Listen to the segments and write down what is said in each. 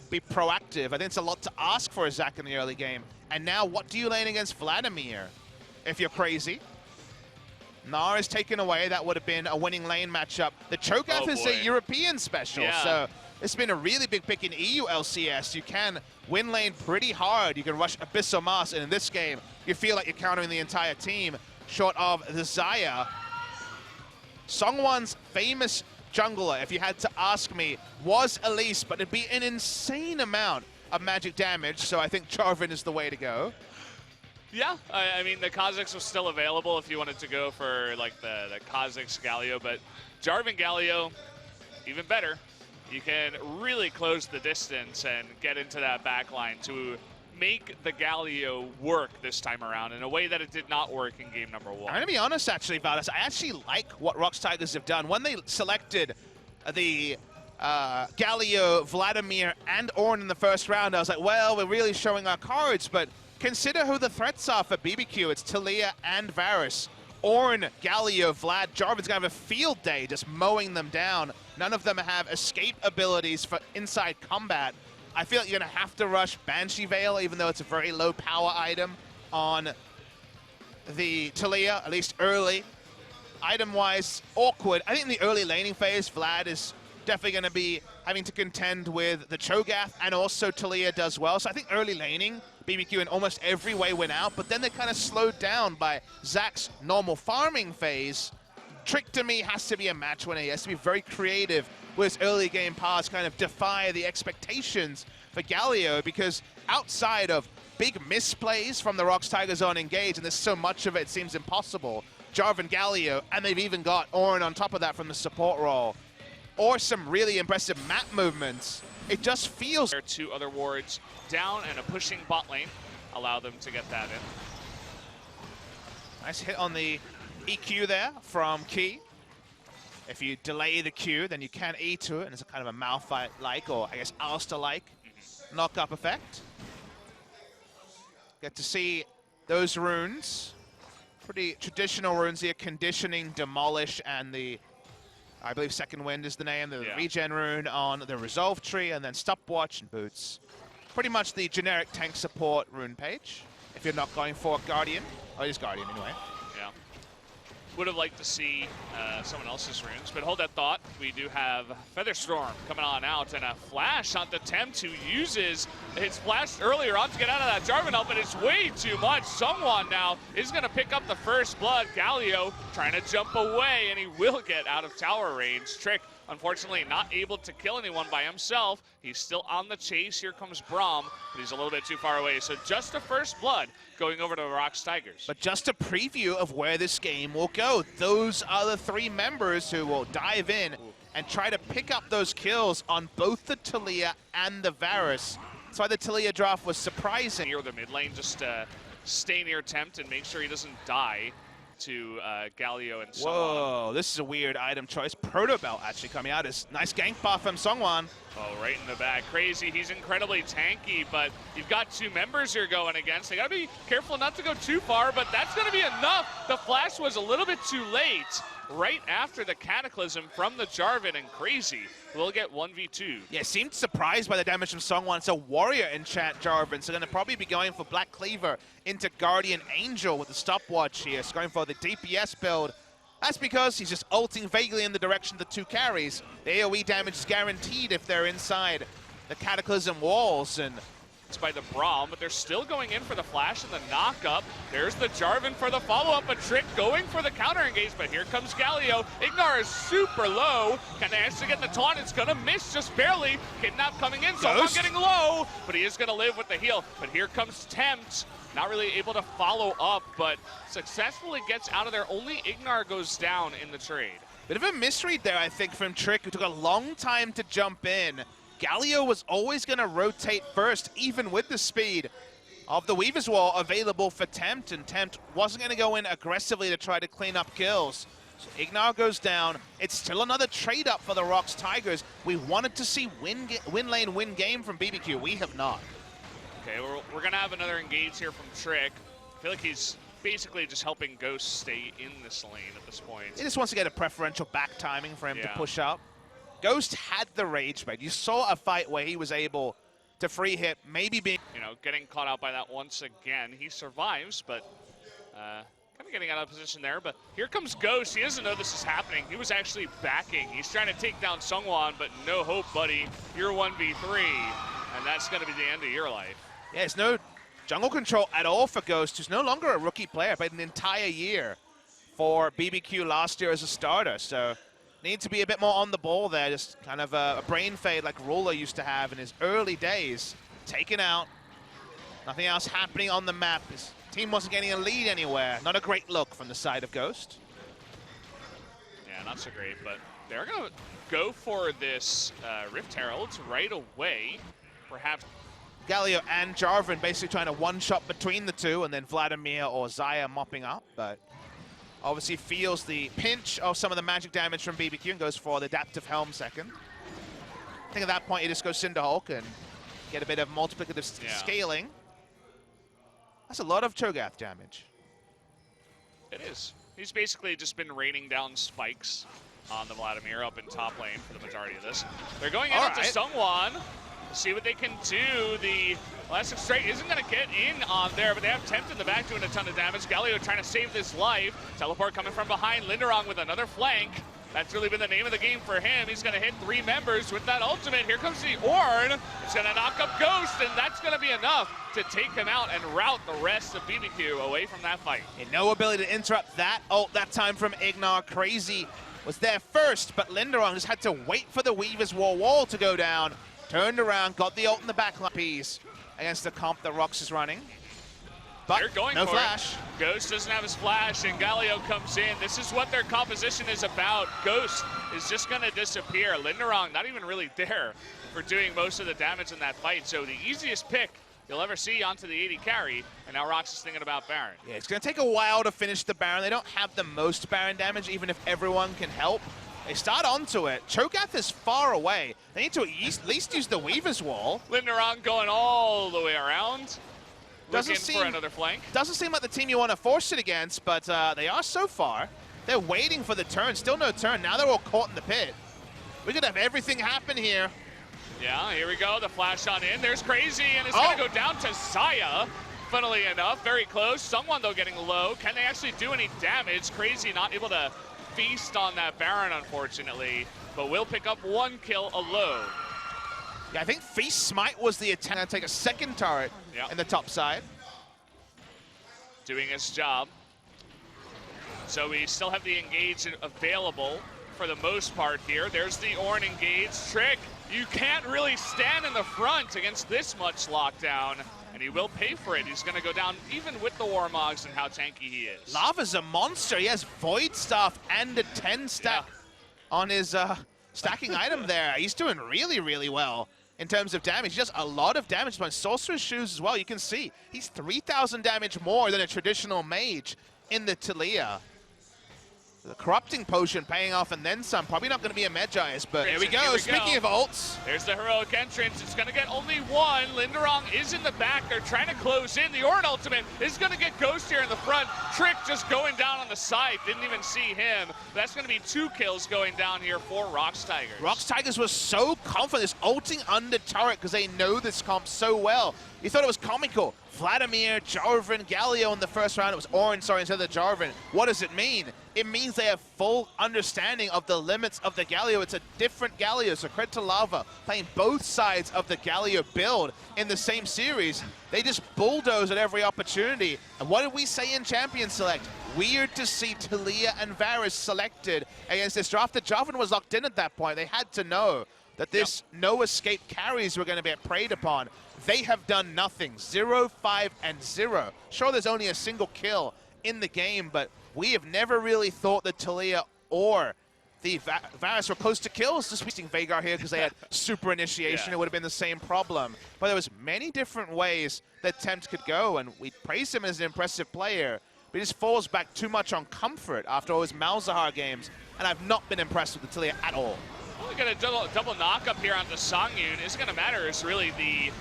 be proactive. I think it's a lot to ask for a Zach in the early game. And now, what do you lane against Vladimir if you're crazy? Gnar is taken away. That would have been a winning lane matchup. The Cho'Gath is a European special, so it's been a really big pick in EU LCS. You can win lane pretty hard. You can rush Abyssal Mass, and in this game, you feel like you're countering the entire team, short of the Xayah. Songwon's famous jungler, if you had to ask me, was Elise, but it'd be an insane amount of magic damage, so I think Jarvan is the way to go. Yeah, I mean, the Kha'Zix was still available if you wanted to go for, like, the Kha'Zix Galio, but Jarvan Galio, even better. You can really close the distance and get into that back line to make the Galio work this time around in a way that it did not work in game number 1. I'm going to be honest, actually, Valdez. I actually like what ROX Tigers have done. When they selected the Galio, Vladimir, and Ornn in the first round, I was like, well, we're really showing our cards, but consider who the threats are for BBQ. It's Taliyah and Varus. Ornn, Galio, Vlad, Jarvan's going to have a field day just mowing them down. None of them have escape abilities for inside combat. I feel like you're going to have to rush Banshee Veil, even though it's a very low power item on the Taliyah, at least early. Item-wise, awkward. I think in the early laning phase, Vlad is definitely going to be having to contend with the Cho'Gath, and also Taliyah does well. So I think early laning, BBQ in almost every way went out, but then they kind of slowed down by Zach's normal farming phase. Trick to me has to be a match winner. He has to be very creative with his early game paths, kind of defy the expectations for Galio, because outside of big misplays from the ROX Tigers on Engage, and there's so much of it, it seems impossible, Jarvan Galio, and they've even got Ornn on top of that from the support role, or some really impressive map movements. It just feels... There are 2 other wards down and a pushing bot lane. Allow them to get that in. Nice hit on the EQ there from Key. If you delay the Q, then you can E to it, and it's a kind of a Malphite-like, or I guess Alistair-like knock-up effect. Get to see those runes. Pretty traditional runes here, Conditioning, Demolish, and the... I believe Second Wind is the name, the regen rune on the Resolve tree, and then Stopwatch and Boots. Pretty much the generic tank support rune page, if you're not going for Guardian. Oh, it is Guardian anyway. Yeah. Would have liked to see someone else's runes, but hold that thought. We do have Featherstorm coming on out, and a flash on the Tempt, who uses his flash earlier on to get out of that Jarvan ult, but it's way too much. Someone now is going to pick up the first blood. Galio trying to jump away, and he will get out of tower range. Trick, unfortunately, not able to kill anyone by himself. He's still on the chase. Here comes Braum, but he's a little bit too far away. So just a first blood going over to the ROX Tigers. But just a preview of where this game will go. Those are the 3 members who will dive in and try to pick up those kills on both the Taliyah and the Varus. That's why the Taliyah draft was surprising. Here, the mid lane, just stay near Tempt and make sure he doesn't die to Galio and Songwon. Whoa, this is a weird item choice. Proto Belt actually coming out. Is nice gank buff from Songwon. Oh, right in the back. Crazy. He's incredibly tanky, but you've got 2 members you're going against. They got to be careful not to go too far, but that's going to be enough. The flash was a little bit too late right after the Cataclysm from the Jarvan, and Crazy will get 1v2. Yeah, seemed surprised by the damage from Songwon. It's a warrior enchant Jarvan, so going to probably be going for Black Cleaver into Guardian Angel with the Stopwatch here. So going for the DPS build. That's because he's just ulting vaguely in the direction of the 2 carries. The AoE damage is guaranteed if they're inside the Cataclysm walls, and it's by the Braum, but they're still going in for the flash and the knock-up. There's the Jarvan for the follow-up, a Trick going for the counter-engage, but here comes Galio. Ignar is super low. Can they actually get the taunt? It's gonna miss just barely. Kidnap coming in, so I'm getting low, but he is gonna live with the heal. But here comes Tempt. Not really able to follow up, but successfully gets out of there. Only Ignar goes down in the trade. Bit of a misread there, I think, from Trick, who took a long time to jump in. Galio was always going to rotate first, even with the speed of the Weaver's Wall available for Tempt, and Tempt wasn't going to go in aggressively to try to clean up kills. So Ignar goes down. It's still another trade up for the ROX Tigers. We wanted to see win lane, win game from BBQ. We have not. Okay, we're going to have another engage here from Trick. I feel like he's basically just helping Ghost stay in this lane at this point. He just wants to get a preferential back timing for him to push up. Ghost had the rage bait. You saw a fight where he was able to free hit, maybe being... You know, getting caught out by that once again. He survives, but kind of getting out of position there. But here comes Ghost. He doesn't know this is happening. He was actually backing. He's trying to take down Sungwon, but no hope, buddy. You're 1v3, and that's going to be the end of your life. Yeah, it's no jungle control at all for Ghost, who's no longer a rookie player, but an entire year for BBQ last year as a starter. So need to be a bit more on the ball there, just kind of a brain fade like Ruler used to have in his early days. Taken out. Nothing else happening on the map. His team wasn't getting a lead anywhere. Not a great look from the side of Ghost. Yeah, not so great, but they're going to go for this Rift Herald right away. Perhaps Galio and Jarvan basically trying to one-shot between the two, and then Vladimir or Xayah mopping up, but obviously feels the pinch of some of the magic damage from BBQ and goes for the Adaptive Helm second. I think at that point you just go Cinderhulk and get a bit of multiplicative scaling. That's a lot of Cho'Gath damage. It is. He's basically just been raining down spikes on the Vladimir up in top lane for the majority of this. They're going in to Sungwon. See what they can do. The Elastic Strike isn't going to get in on there, but they have Tempt in the back doing a ton of damage. Galio trying to save this life. Teleport coming from behind. Linderong with another flank. That's really been the name of the game for him. He's going to hit 3 members with that ultimate. Here comes the Ornn. It's going to knock up Ghost, and that's going to be enough to take him out and route the rest of BBQ away from that fight. And no ability to interrupt that ult that time from Ignar. Crazy was there first, but Linderong just had to wait for the Weaver's wall to go down. Turned around, got the ult in the backline piece against the comp that ROX is running. But they're going no for flash. It. Ghost doesn't have his flash, and Galio comes in. This is what their composition is about. Ghost is just going to disappear. Linderong not even really there for doing most of the damage in that fight. So the easiest pick you'll ever see onto the 80 carry, and now ROX is thinking about Baron. Yeah, it's going to take a while to finish the Baron. They don't have the most Baron damage, even if everyone can help. They start onto it. Cho'Gath is far away. They need to at least use the Weaver's Wall. Linderong going all the way around. Doesn't looking seem, for another flank. Doesn't seem like the team you want to force it against, but they are so far. They're waiting for the turn. Still no turn. Now they're all caught in the pit. We could have everything happen here. Yeah, here we go. The flash on in. There's Crazy, and it's going to go down to Xayah. Funnily enough, very close. Someone, though, getting low. Can they actually do any damage? Crazy not able to feast on that Baron, unfortunately, but will pick up 1 kill alone. Yeah, I think Feast Smite was the attempt to take a second turret in the top side. Doing his job. So we still have the engage available for the most part here. There's the Ornn engage. Trick, you can't really stand in the front against this much lockdown, and he will pay for it. He's going to go down even with the Warmogs and how tanky he is. Lava's a monster. He has Void Staff and a 10 stack on his stacking item there. He's doing really, really well in terms of damage. He does a lot of damage on Sorcerer's Shoes as well. You can see he's 3,000 damage more than a traditional mage in the Taliyah. The Corrupting Potion paying off and then some. Probably not going to be a Medjay's, but here we go. Speaking of ults. There's the heroic entrance. It's going to get only 1. Linderong is in the back. They're trying to close in. The Ornn ultimate is going to get Ghost here in the front. Trick just going down on the side. Didn't even see him. That's going to be 2 kills going down here for ROX Tigers. ROX Tigers was so confident, this ulting under turret because they know this comp so well. You thought it was comical. Vladimir, Jarvan, Galio in the first round. It was Ornn, sorry, instead of the Jarvan. What does it mean? It means they have full understanding of the limits of the Galio. It's a different Galio, so credit to Lava, playing both sides of the Galio build in the same series. They just bulldoze at every opportunity. And what did we say in Champion Select? Weird to see Taliyah and Varus selected against this draft. The Jarvan was locked in at that point. They had to know that this no escape carries were going to be preyed upon. They have done nothing. 0, 5, and 0. Sure, there's only a single kill in the game, but we have never really thought that Taliyah or the Varus were close to kills. Just wasting Veigar here because they had super initiation. It would have been the same problem. But there was many different ways that Tempt could go, and we praise him as an impressive player, but he just falls back too much on comfort after all his Malzahar games, and I've not been impressed with the Taliyah at all. Well, we got a double knock up here on the Songyun. Isn't going to matter is really the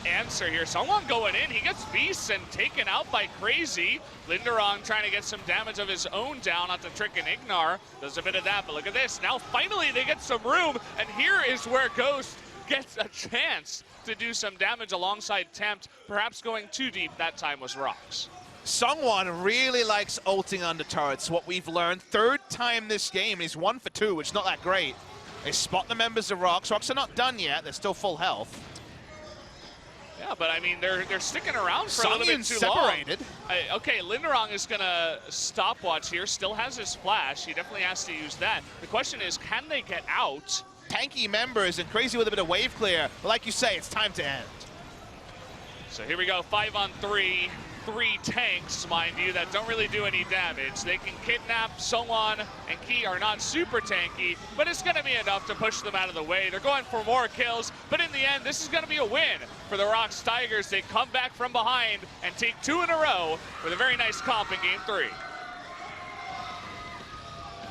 answer here. Someone going in. He gets beasts and taken out by Crazy. Linderong trying to get some damage of his own down onto Trick and Ignar. Does a bit of that, but look at this. Now finally they get some room, and here is where Ghost gets a chance to do some damage alongside Tempt. Perhaps going too deep that time was ROX. Sungwon really likes ulting under turrets, what we've learned. Third time this game, he's 1 for 2, which is not that great. They spot the members of ROX. ROX are not done yet, they're still full health. Yeah, but I mean, they're sticking around for a little bit too separated. long. Okay, Linderong is gonna stopwatch here, still has his flash. He definitely has to use that. The question is, can they get out? Tanky members and Crazy with a bit of wave clear. But like you say, it's time to end. So here we go, 5-on-3. 3 tanks, mind you, that don't really do any damage. They can kidnap. Sungwon and Key are not super tanky, but it's going to be enough to push them out of the way. They're going for more kills, but in the end, this is going to be a win for the ROX Tigers. They come back from behind and take 2 in a row with a very nice comp in Game 3.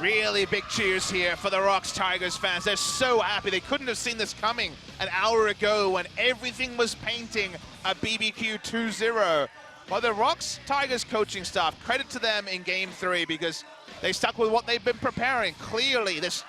Really big cheers here for the ROX Tigers fans. They're so happy. They couldn't have seen this coming an hour ago when everything was painting a BBQ 2-0. Well, the ROX Tigers coaching staff, credit to them in Game 3 because they stuck with what they've been preparing. Clearly, this